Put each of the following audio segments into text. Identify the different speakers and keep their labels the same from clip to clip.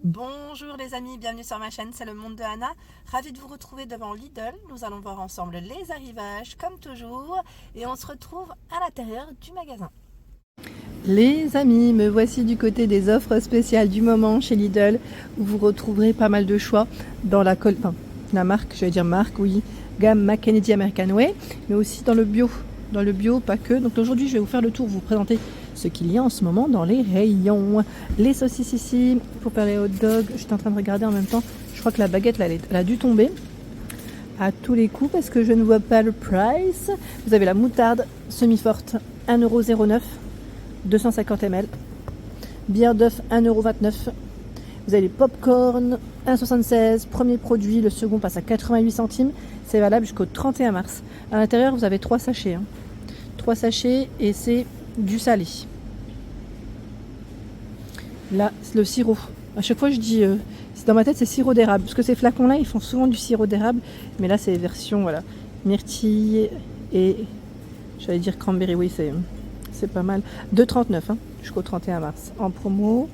Speaker 1: Bonjour les amis, bienvenue sur ma chaîne, c'est le monde de Anna. Ravie de vous retrouver devant Lidl. Nous allons voir ensemble les arrivages comme toujours et on se retrouve à l'intérieur du magasin. Les amis, me voici du côté des offres spéciales du moment chez Lidl où vous retrouverez pas mal de choix dans la marque, gamme McKennedy American Way, mais aussi dans le bio. Dans le bio, pas que. Donc aujourd'hui, je vais vous faire le tour, vous présenter ce qu'il y a en ce moment dans les rayons. Les saucisses ici, pour faire les hot dogs. J'étais en train de regarder en même temps. Je crois que la baguette, là, elle a dû tomber à tous les coups parce que je ne vois pas le price. Vous avez la moutarde semi-forte, 1,09 €, 250 ml. Bière d'œuf, 1,29 €. Vous avez les popcorn, 1,76 €. Premier produit, le second passe à 88 centimes. C'est valable jusqu'au 31 mars. À l'intérieur, vous avez 3 sachets. 3 sachets et c'est du salé. Là, le sirop. À chaque fois, je dis, dans ma tête, c'est sirop d'érable. Parce que ces flacons-là, ils font souvent du sirop d'érable. Mais là, c'est version, voilà, myrtille et, j'allais dire cranberry. Oui, c'est pas mal. 2,39 € jusqu'au 31 mars. En promo,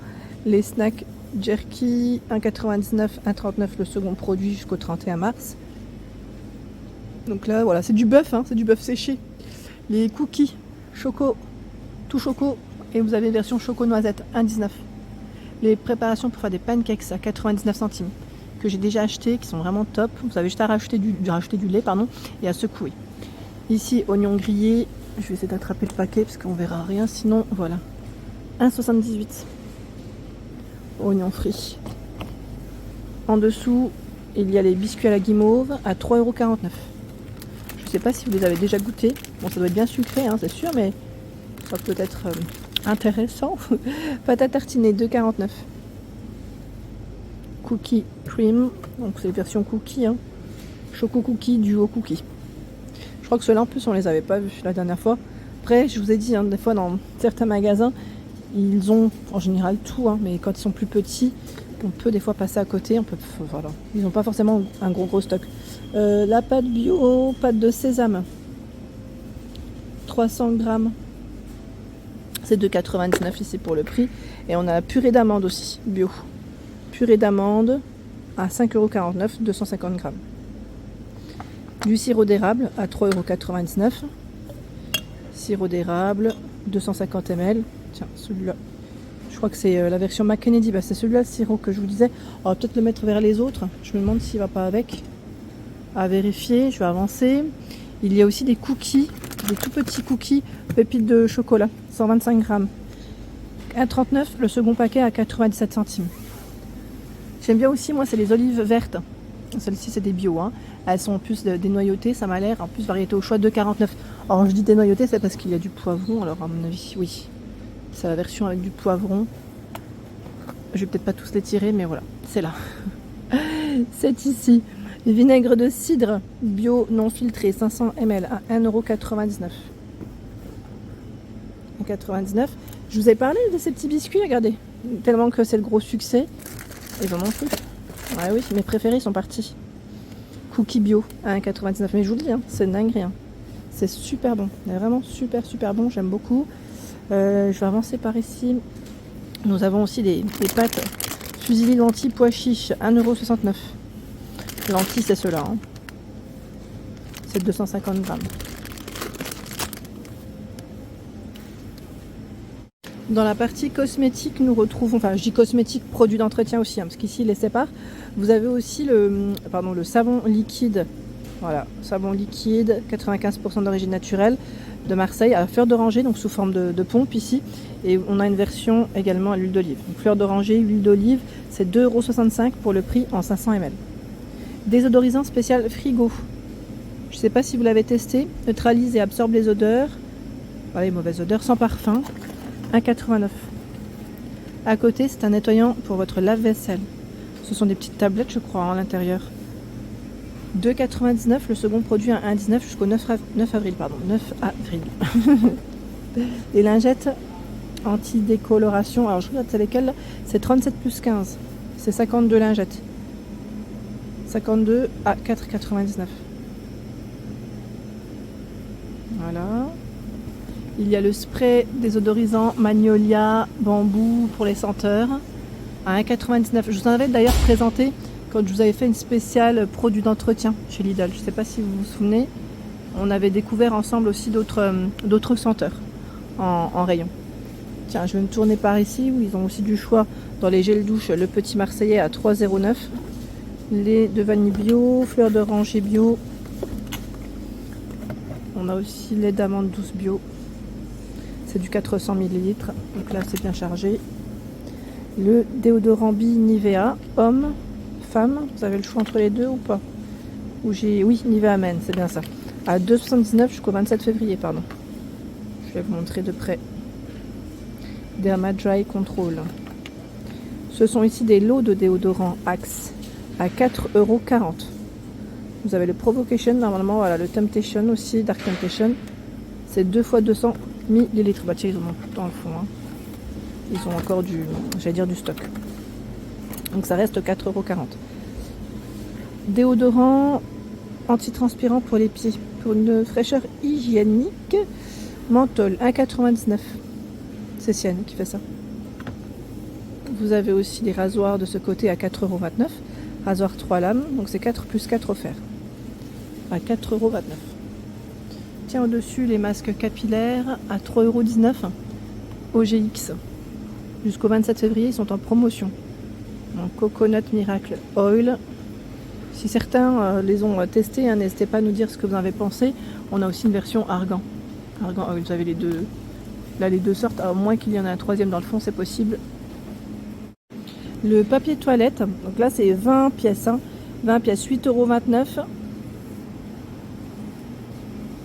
Speaker 1: les snacks jerky, 1,99 €, 1,39 € le second produit jusqu'au 31 mars. Donc là, voilà, c'est du bœuf, c'est du bœuf séché. Les cookies choco, tout choco, et vous avez une version choco noisette, 1,19 €. Les préparations pour faire des pancakes à 99 centimes, que j'ai déjà acheté, qui sont vraiment top. Vous avez juste à rajouter du lait, et à secouer. Ici, oignons grillés. Je vais essayer d'attraper le paquet parce qu'on verra rien. Sinon, voilà, 1,78 €. Oignons frits. En dessous, il y a les biscuits à la guimauve à 3,49 €. Je ne sais pas si vous les avez déjà goûtés. Bon, ça doit être bien sucré, c'est sûr, mais ça peut être intéressant. Pâte à tartiner, 2,49 €. Cookie cream, donc c'est version cookie. Choco cookie, duo cookie. Je crois que ceux-là, en plus, on les avait pas vus la dernière fois. Après, je vous ai dit, des fois, dans certains magasins, ils ont en général tout, mais quand ils sont plus petits, on peut des fois passer à côté. Voilà. Ils n'ont pas forcément un gros stock. La pâte bio, pâte de sésame, 300 grammes. C'est 2,99 € ici pour le prix. Et on a la purée d'amande aussi, bio. Purée d'amande à 5,49 €, 250 grammes. Du sirop d'érable à 3,99 €. Sirop d'érable, 250 ml. Tiens, celui-là. Je crois que c'est la version McKennedy. C'est celui-là, le sirop que je vous disais. On va peut-être le mettre vers les autres. Je me demande s'il ne va pas avec. À vérifier, je vais avancer. Il y a aussi des cookies, des tout petits cookies pépites de chocolat, 125 grammes. 1,39 €, le second paquet à 97 centimes. J'aime bien aussi, moi, c'est les olives vertes. Celles-ci, c'est des bio. Elles sont en plus dénoyautées, ça m'a l'air. En plus, variété au choix, 2,49 €. Alors, je dis dénoyautées, c'est parce qu'il y a du poivron. Alors, à mon avis, oui. C'est la version avec du poivron. Je vais peut-être pas tous les tirer, mais voilà, c'est là. C'est ici. Vinaigre de cidre bio non filtré, 500 ml à 1,99 €. 1,99 €. Je vous ai parlé de ces petits biscuits, regardez. Tellement que c'est le gros succès. Ils en ont plus. Ouais, oui, mes préférés sont partis. Cookies bio à 1,99 €. Mais je vous le dis, c'est une dinguerie. C'est super bon. C'est vraiment super bon. J'aime beaucoup. Je vais avancer par ici. Nous avons aussi des pâtes fusilli lentilles pois chiches, 1,69 €. Lentilles, c'est ceux-là. C'est 250 grammes. Dans la partie cosmétique, nous retrouvons, je dis cosmétique, produits d'entretien aussi, parce qu'ici, ils les séparent. Vous avez aussi le savon liquide. Voilà, savon liquide, 95% d'origine naturelle, de Marseille, à fleur d'oranger, donc sous forme de pompe ici. Et on a une version également à l'huile d'olive. Donc, fleur d'oranger, huile d'olive, c'est 2,65 € pour le prix en 500 ml. Désodorisant spécial frigo. Je ne sais pas si vous l'avez testé. Neutralise et absorbe les odeurs. Voilà, les mauvaises odeurs, sans parfum. 1,89 €. À côté, c'est un nettoyant pour votre lave-vaisselle. Ce sont des petites tablettes, je crois, à l'intérieur. 2,99 € le second produit à 1,19 € jusqu'au 9 avril. Les lingettes anti-décoloration. Alors, je regarde c'est lesquelles. C'est 37 plus 15. C'est 52 lingettes. 52 à 4,99 €. Voilà. Il y a le spray désodorisant Magnolia Bambou pour les senteurs à 1,99 €. Je vous en avais d'ailleurs présenté quand je vous avais fait une spéciale produit d'entretien chez Lidl. Je ne sais pas si vous vous souvenez. On avait découvert ensemble aussi d'autres senteurs en rayon. Tiens, je vais me tourner par ici où ils ont aussi du choix dans les gels douche. Le petit Marseillais à 3,09 €. Lait de vanille bio, fleur d'oranger bio. On a aussi lait d'amande douce bio. C'est du 400 ml. Donc là, c'est bien chargé. Le déodorant Bi Nivea, homme, femme. Vous avez le choix entre les deux ou pas? Oui, Nivea Men, c'est bien ça. À 2,79 € jusqu'au 27 février, pardon. Je vais vous montrer de près. Derma Dry Control. Ce sont ici des lots de déodorant Axe à 4,40 €. Vous avez le Provocation, normalement, voilà, le Temptation aussi, Dark Temptation. C'est 2 fois 200 ml. Bah tiens, ils en ont dans le fond. Hein. Ils ont encore du stock. Donc ça reste 4,40 €. Déodorant antitranspirant pour les pieds. Pour une fraîcheur hygiénique. Menthol, 1,99 €. C'est Sienne qui fait ça. Vous avez aussi les rasoirs de ce côté à 4,29 €. Rasoir 3 lames, donc c'est 4 plus 4 offerts. À 4,29 €. Tiens, au-dessus, les masques capillaires à 3,19 € OGX. Jusqu'au 27 février, ils sont en promotion. Donc, Coconut Miracle Oil. Si certains les ont testés, hein, n'hésitez pas à nous dire ce que vous en avez pensé. On a aussi une version argan. Argan Oil, vous avez les deux. Là, les deux sortes, à moins qu'il y en ait un troisième dans le fond, c'est possible. Le papier toilette, donc là, c'est 20 pièces. Hein. 20 pièces, 8,29 €.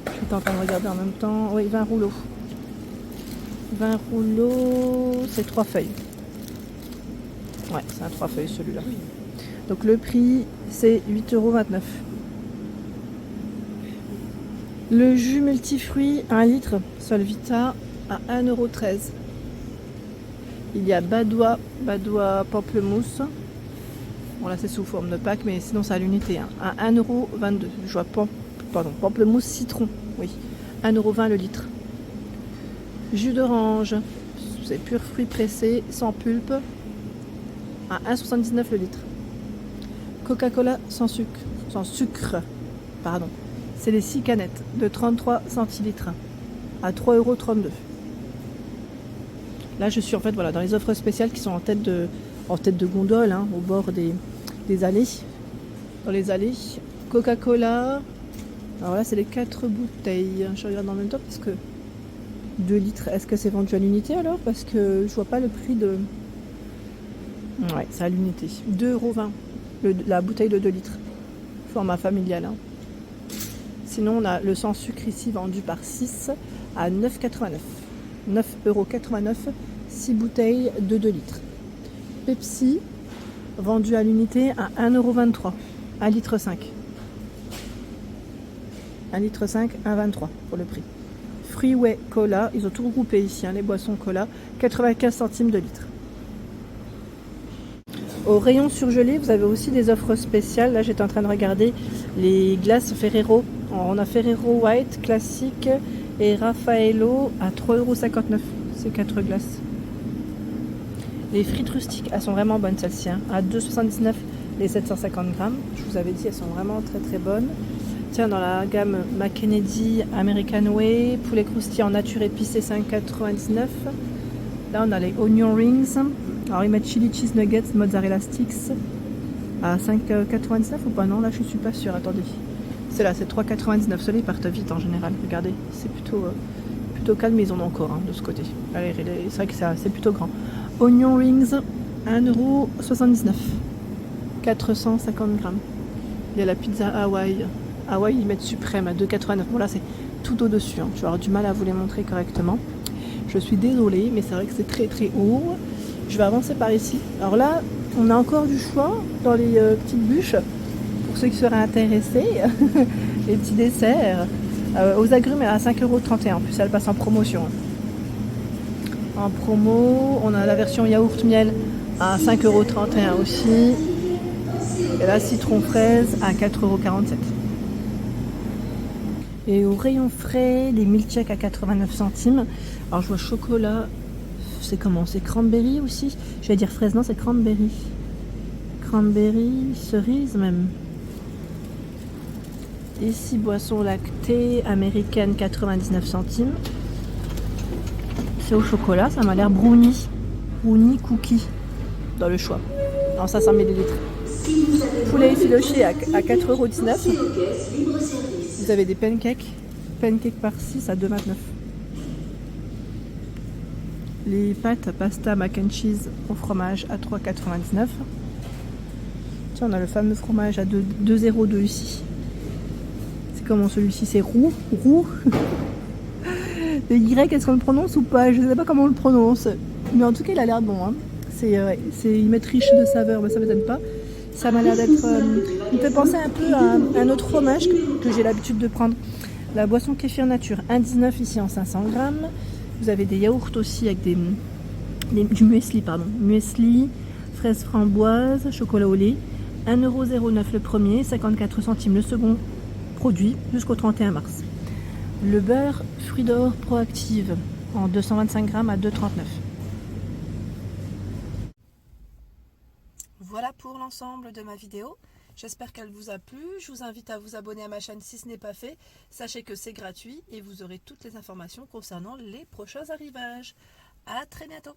Speaker 1: Je suis en train de regarder en même temps. Oui, 20 rouleaux. 20 rouleaux, c'est 3 feuilles. Ouais, c'est un 3 feuilles celui-là. Donc le prix, c'est 8,29 €. Le jus multifruits, 1 litre, Solvita, à 1,13 €. Il y a Badois pamplemousse. Bon là c'est sous forme de pack, mais sinon c'est à l'unité. Hein. À 1,22 €. Je vois pamplemousse citron. Oui, 1,20 € le litre. Jus d'orange, c'est pur fruits pressés, sans pulpe, à 1,79 € le litre. Coca-Cola sans sucre, pardon. C'est les 6 canettes de 33 centilitres à 3,32 €. Là, je suis en fait dans les offres spéciales qui sont en tête de gondole, hein, au bord des allées. Dans les allées. Coca-Cola. Alors là, c'est les 4 bouteilles. Je regarde en même temps parce que 2 litres. Est-ce que c'est vendu à l'unité alors? Parce que je vois pas le prix de. Ouais, c'est à l'unité. 2,20 € la bouteille de 2 litres. Format familial. Hein. Sinon, on a le sans sucre ici vendu par 6 à 9,89 €. 9,89 €, 6 bouteilles de 2 litres. Pepsi, vendu à l'unité à 1,23 €, 1,5 litre. 1,5 litre, 1,23 € pour le prix. Freeway Cola, ils ont tout regroupé ici, hein, les boissons cola, 95 centimes de litre. Au rayon surgelé, vous avez aussi des offres spéciales. Là, j'étais en train de regarder les glaces Ferrero. On a Ferrero White, classique et Raffaello à 3,59 €. Ces 4 glaces. Les frites rustiques, elles sont vraiment bonnes celles-ci. Hein. À 2,79 € les 750 grammes. Je vous avais dit, elles sont vraiment très très bonnes. Tiens, dans la gamme McKennedy American Way, poulet croustillant nature épicé 5,99 €. Là, on a les onion rings. Alors, ils mettent chili cheese nuggets, mozzarella sticks à 5,99 € ou pas? Non, là, je suis pas sûre. Attendez. C'est là, c'est 3,99 €. Ceux-là, ils partent vite en général. Regardez, c'est plutôt calme, mais ils en ont encore de ce côté. Allez, c'est vrai que c'est plutôt grand. Onion rings, 1,79 €. 450 grammes. Il y a la pizza Hawaï. Hawaï, ils mettent suprême à 2,89 €. Bon, là, c'est tout au-dessus. Hein. Je vais avoir du mal à vous les montrer correctement. Je suis désolée, mais c'est vrai que c'est très très haut. Je vais avancer par ici. Alors là, on a encore du choix dans les petites bûches. Pour ceux qui seraient intéressés, les petits desserts. Aux agrumes, à 5,31 €. En plus, elle passe en promotion. En promo, on a la version yaourt miel à 5,31 € aussi. Et la citron fraise à 4,47 €. Et au rayon frais, les milkshakes à 89 centimes. Alors je vois chocolat, c'est comment? C'est cranberry aussi? Je vais dire fraise, non, c'est cranberry. Cranberry, cerise même. Ici, boisson lactée américaine, 99 centimes. C'est au chocolat, ça m'a l'air brownie. Brownie cookie dans le choix. Non, 500 ml. Poulet effiloché à 4,19 €. Vous avez des pancakes. Pancakes par 6 à 2,29 €. Les pâtes pasta mac and cheese au fromage à 3,99 €. Tiens, on a le fameux fromage à 2,02 € ici. C'est comment celui-ci? C'est roux. Roux. Le Y, est-ce qu'on le prononce ou pas? Je ne sais pas comment on le prononce. Mais en tout cas, il a l'air bon. Hein. Ils mettent riche de saveurs, mais ça ne m'étonne pas. Ça m'a l'air d'être... il me fait penser un peu à un autre fromage que j'ai l'habitude de prendre. La boisson kéfir nature, 1,19 € ici en 500 grammes. Vous avez des yaourts aussi avec du muesli, pardon. Muesli, fraises framboises, chocolat au lait. 1,09 € le premier, 54 centimes le second produit jusqu'au 31 mars. Le beurre fruits d'or proactive en 225 grammes à 2,39 €. Voilà pour l'ensemble de ma vidéo. J'espère qu'elle vous a plu. Je vous invite à vous abonner à ma chaîne si ce n'est pas fait. Sachez que c'est gratuit et vous aurez toutes les informations concernant les prochains arrivages. À très bientôt.